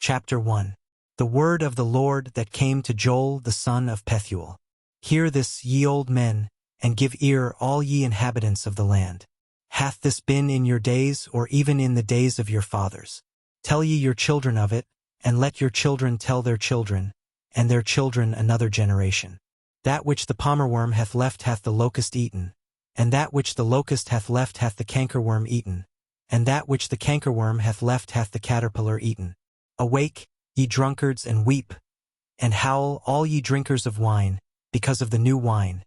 Chapter 1. The word of the Lord that came to Joel the son of Pethuel. Hear this, ye old men, and give ear, all ye inhabitants of the land. Hath this been in your days, or even in the days of your fathers? Tell ye your children of it, and let your children tell their children, and their children another generation. That which the palmerworm hath left hath the locust eaten, and that which the locust hath left hath the cankerworm eaten, and that which the cankerworm hath left hath the caterpillar eaten. Awake, ye drunkards, and weep, and howl, all ye drinkers of wine, because of the new wine,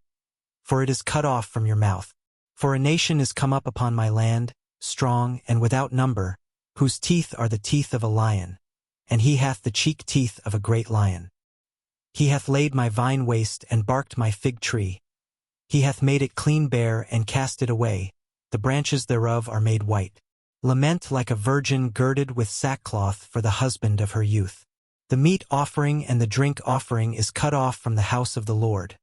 for it is cut off from your mouth. For a nation is come up upon my land, strong and without number, whose teeth are the teeth of a lion, and he hath the cheek teeth of a great lion. He hath laid my vine waste and barked my fig tree. He hath made it clean bare and cast it away, the branches thereof are made white. Lament like a virgin girded with sackcloth for the husband of her youth. The meat offering and the drink offering is cut off from the house of the Lord.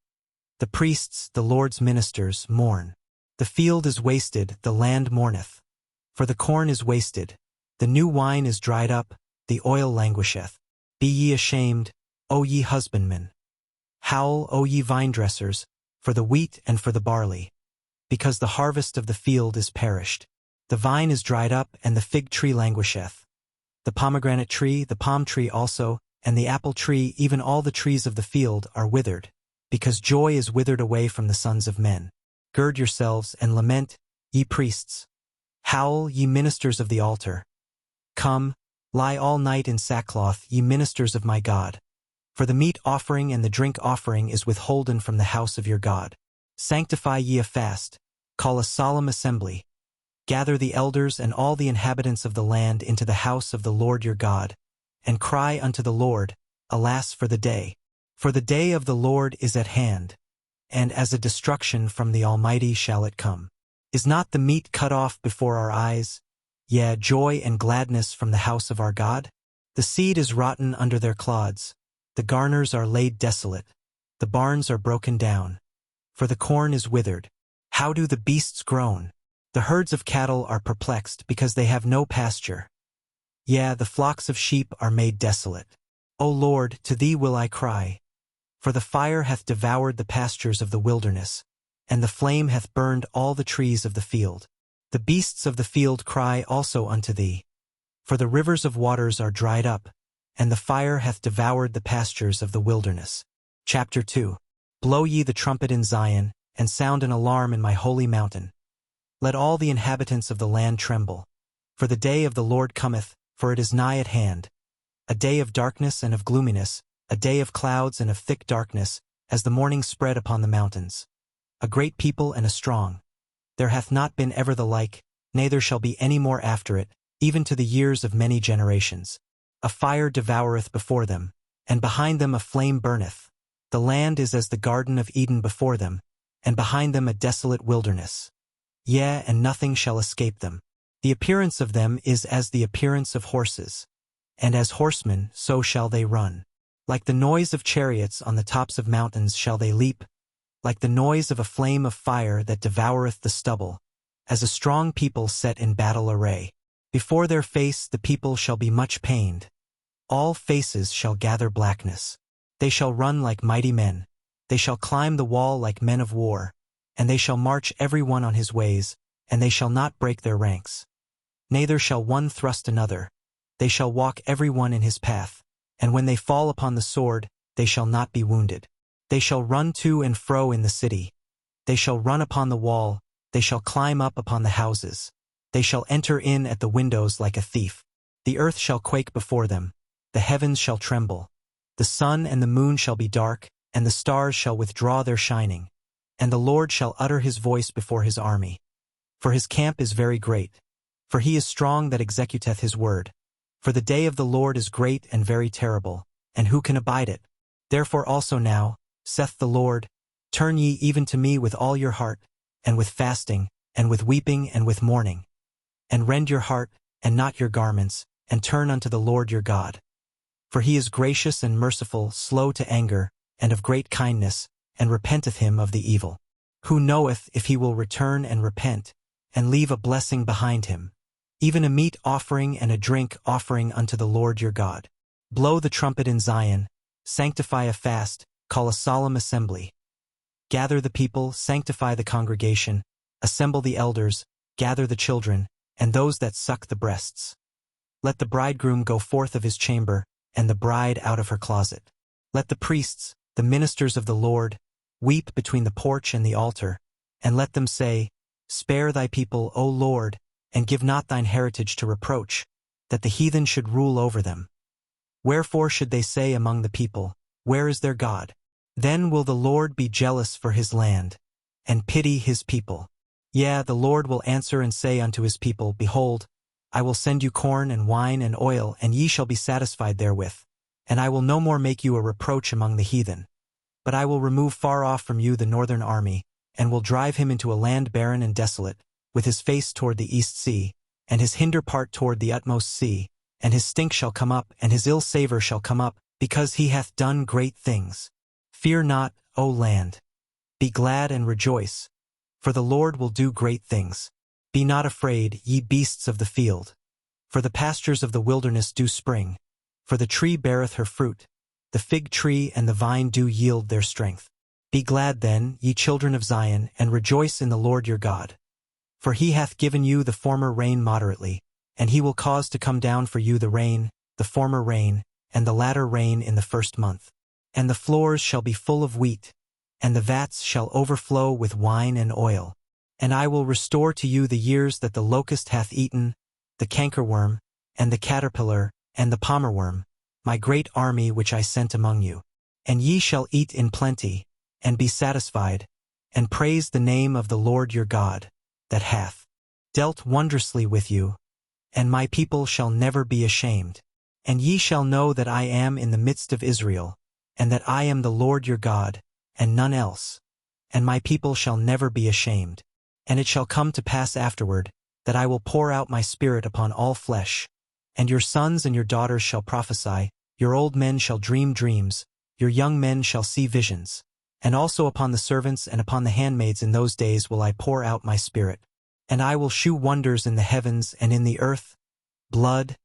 The priests, the Lord's ministers, mourn. The field is wasted, the land mourneth. For the corn is wasted, the new wine is dried up, the oil languisheth. Be ye ashamed, O ye husbandmen. Howl, O ye vine-dressers, for the wheat and for the barley, because the harvest of the field is perished. The vine is dried up, and the fig tree languisheth. The pomegranate tree, the palm tree also, and the apple tree, even all the trees of the field, are withered, because joy is withered away from the sons of men. Gird yourselves and lament, ye priests. Howl, ye ministers of the altar. Come, lie all night in sackcloth, ye ministers of my God. For the meat offering and the drink offering is withholden from the house of your God. Sanctify ye a fast, call a solemn assembly. Gather the elders and all the inhabitants of the land into the house of the Lord your God, and cry unto the Lord, Alas for the day! For the day of the Lord is at hand, and as a destruction from the Almighty shall it come. Is not the meat cut off before our eyes? Yea, joy and gladness from the house of our God? The seed is rotten under their clods, the garners are laid desolate, the barns are broken down, for the corn is withered. How do the beasts groan? The herds of cattle are perplexed, because they have no pasture. Yea, the flocks of sheep are made desolate. O Lord, to thee will I cry. For the fire hath devoured the pastures of the wilderness, and the flame hath burned all the trees of the field. The beasts of the field cry also unto thee. For the rivers of waters are dried up, and the fire hath devoured the pastures of the wilderness. Chapter 2. Blow ye the trumpet in Zion, and sound an alarm in my holy mountain. Let all the inhabitants of the land tremble. For the day of the Lord cometh, for it is nigh at hand. A day of darkness and of gloominess, a day of clouds and of thick darkness, as the morning spread upon the mountains. A great people and a strong. There hath not been ever the like, neither shall be any more after it, even to the years of many generations. A fire devoureth before them, and behind them a flame burneth. The land is as the garden of Eden before them, and behind them a desolate wilderness. Yea, and nothing shall escape them. The appearance of them is as the appearance of horses, and as horsemen so shall they run. Like the noise of chariots on the tops of mountains shall they leap, like the noise of a flame of fire that devoureth the stubble, as a strong people set in battle array. Before their face the people shall be much pained. All faces shall gather blackness. They shall run like mighty men. They shall climb the wall like men of war. And they shall march every one on his ways, and they shall not break their ranks. Neither shall one thrust another. They shall walk every one in his path, and when they fall upon the sword, they shall not be wounded. They shall run to and fro in the city. They shall run upon the wall, they shall climb up upon the houses. They shall enter in at the windows like a thief. The earth shall quake before them, the heavens shall tremble. The sun and the moon shall be dark, and the stars shall withdraw their shining. And the Lord shall utter his voice before his army. For his camp is very great. For he is strong that executeth his word. For the day of the Lord is great and very terrible, and who can abide it? Therefore also now, saith the Lord, turn ye even to me with all your heart, and with fasting, and with weeping, and with mourning. And rend your heart, and not your garments, and turn unto the Lord your God. For he is gracious and merciful, slow to anger, and of great kindness, and repenteth him of the evil. Who knoweth if he will return and repent, and leave a blessing behind him, even a meat offering and a drink offering unto the Lord your God? Blow the trumpet in Zion, sanctify a fast, call a solemn assembly. Gather the people, sanctify the congregation, assemble the elders, gather the children, and those that suck the breasts. Let the bridegroom go forth of his chamber, and the bride out of her closet. Let the priests, the ministers of the Lord, weep between the porch and the altar, and let them say, Spare thy people, O Lord, and give not thine heritage to reproach, that the heathen should rule over them. Wherefore should they say among the people, Where is their God? Then will the Lord be jealous for his land, and pity his people. Yea, the Lord will answer and say unto his people, Behold, I will send you corn and wine and oil, and ye shall be satisfied therewith. And I will no more make you a reproach among the heathen. But I will remove far off from you the northern army, and will drive him into a land barren and desolate, with his face toward the east sea, and his hinder part toward the utmost sea, and his stink shall come up, and his ill savour shall come up, because he hath done great things. Fear not, O land. Be glad and rejoice, for the Lord will do great things. Be not afraid, ye beasts of the field. For the pastures of the wilderness do spring, for the tree beareth her fruit, the fig tree and the vine do yield their strength. Be glad then, ye children of Zion, and rejoice in the Lord your God. For he hath given you the former rain moderately, and he will cause to come down for you the rain, the former rain, and the latter rain in the first month. And the floors shall be full of wheat, and the vats shall overflow with wine and oil. And I will restore to you the years that the locust hath eaten, the cankerworm, and the caterpillar, and the palmerworm, my great army which I sent among you. And ye shall eat in plenty, and be satisfied, and praise the name of the Lord your God, that hath dealt wondrously with you, and my people shall never be ashamed. And ye shall know that I am in the midst of Israel, and that I am the Lord your God, and none else. And my people shall never be ashamed. And it shall come to pass afterward, that I will pour out my spirit upon all flesh, and your sons and your daughters shall prophesy, your old men shall dream dreams, your young men shall see visions. And also upon the servants and upon the handmaids in those days will I pour out my spirit. And I will shew wonders in the heavens and in the earth, blood,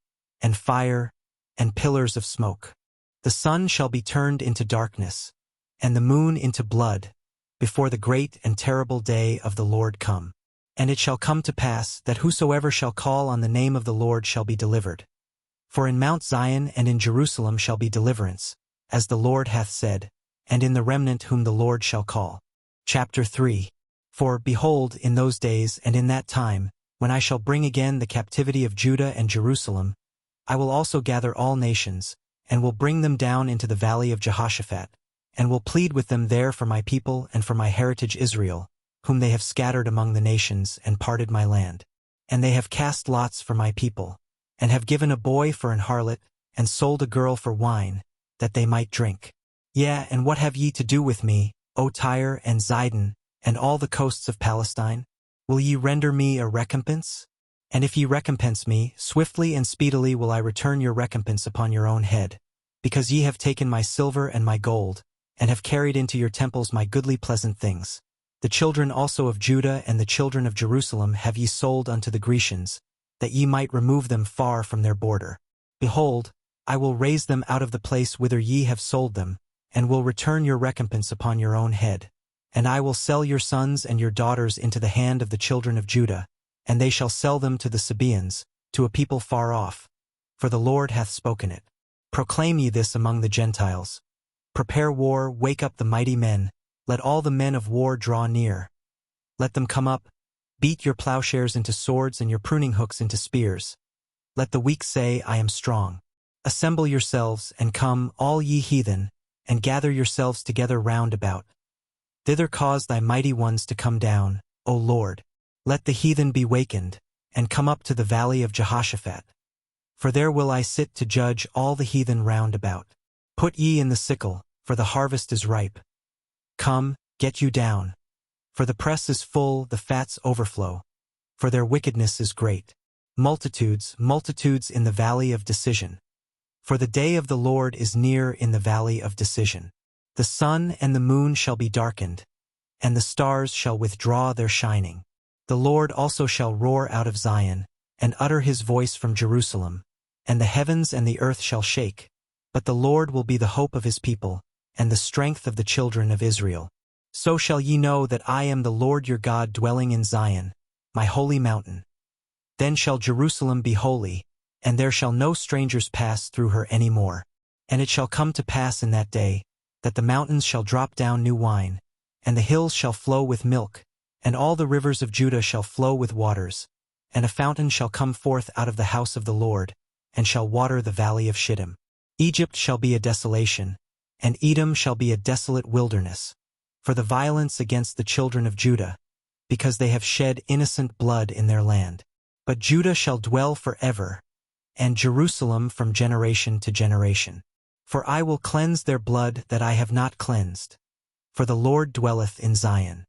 and fire, and pillars of smoke. The sun shall be turned into darkness, and the moon into blood, before the great and terrible day of the Lord come. And it shall come to pass that whosoever shall call on the name of the Lord shall be delivered. For in Mount Zion and in Jerusalem shall be deliverance, as the Lord hath said, and in the remnant whom the Lord shall call. Chapter 3. For, behold, in those days and in that time, when I shall bring again the captivity of Judah and Jerusalem, I will also gather all nations, and will bring them down into the valley of Jehoshaphat, and will plead with them there for my people and for my heritage Israel, whom they have scattered among the nations and parted my land. And they have cast lots for my people, and have given a boy for an harlot, and sold a girl for wine, that they might drink. Yea, and what have ye to do with me, O Tyre and Zidon, and all the coasts of Palestine? Will ye render me a recompense? And if ye recompense me, swiftly and speedily will I return your recompense upon your own head, because ye have taken my silver and my gold, and have carried into your temples my goodly pleasant things. The children also of Judah and the children of Jerusalem have ye sold unto the Grecians, that ye might remove them far from their border. Behold, I will raise them out of the place whither ye have sold them, and will return your recompense upon your own head. And I will sell your sons and your daughters into the hand of the children of Judah, and they shall sell them to the Sabaeans, to a people far off. For the Lord hath spoken it. Proclaim ye this among the Gentiles. Prepare war, wake up the mighty men, let all the men of war draw near. Let them come up, beat your plowshares into swords and your pruning hooks into spears. Let the weak say, I am strong. Assemble yourselves, and come, all ye heathen, and gather yourselves together round about. Thither cause thy mighty ones to come down, O Lord. Let the heathen be wakened, and come up to the valley of Jehoshaphat. For there will I sit to judge all the heathen round about. Put ye in the sickle, for the harvest is ripe. Come, get you down. For the press is full, the fats overflow. For their wickedness is great. Multitudes, multitudes in the valley of decision. For the day of the Lord is near in the valley of decision. The sun and the moon shall be darkened, and the stars shall withdraw their shining. The Lord also shall roar out of Zion, and utter his voice from Jerusalem, and the heavens and the earth shall shake, but the Lord will be the hope of his people, and the strength of the children of Israel. So shall ye know that I am the Lord your God dwelling in Zion, my holy mountain. Then shall Jerusalem be holy, and there shall no strangers pass through her any more. And it shall come to pass in that day, that the mountains shall drop down new wine, and the hills shall flow with milk, and all the rivers of Judah shall flow with waters, and a fountain shall come forth out of the house of the Lord, and shall water the valley of Shittim. Egypt shall be a desolation, and Edom shall be a desolate wilderness, for the violence against the children of Judah, because they have shed innocent blood in their land. But Judah shall dwell forever, and Jerusalem from generation to generation. For I will cleanse their blood that I have not cleansed, for the Lord dwelleth in Zion.